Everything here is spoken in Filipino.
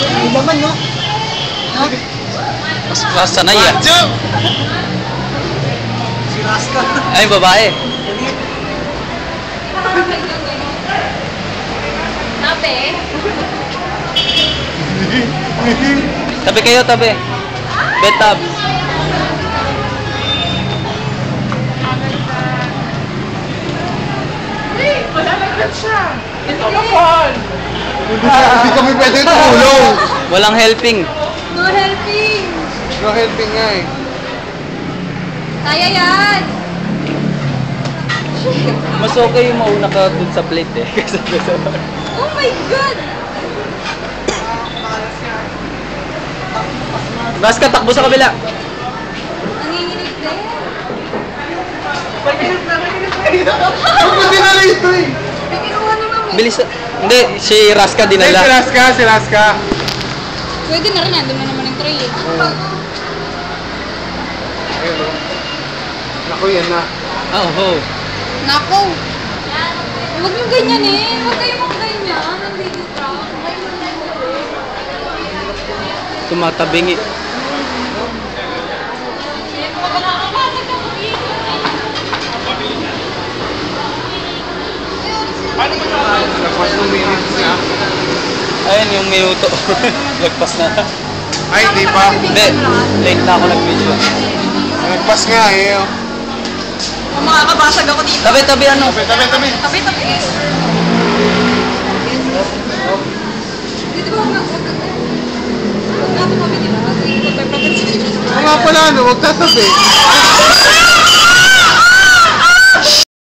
Ang laman, no? Ha? Mas sanay ah. Si Raska. Ay, babae. Tabi. Tabi kayo, tabi. Betab. Malalagyan siya. Ito na, Paul. Hindi kami pwede tumulong. Walang helping. No helping. No helping nga eh. Kaya yan. Mas okay yung mauna ka dun sa plate eh. Kaysa sa Oh my God. Bas ka, takbo sa kabila. Nanginginig din. Huwag mo dinala ito eh. May kinuha naman eh. Bilis. Hindi, si Raska Hindi, si dinala. Raska, si Raska. Pwede na rin. Nandun na naman yung tray eh. Ayun o. Naku, yan na. Oo. Nako. Huwag nyo ganyan eh. Huwag kayo mga ganyan. Nandito ka. Tumatabingi. Lagpas ng minutes na. Ayun yung minuto. Lagpas na. Ay, di pa. Hindi, late na ako nag-video. Lagpas nga eh. Makakabasag ako dito. Tabi-tabi ano? Tabi. Tabi-tabi. Dito ba huwag na ako kami dito. Nga pala, no? Huwag tatabi.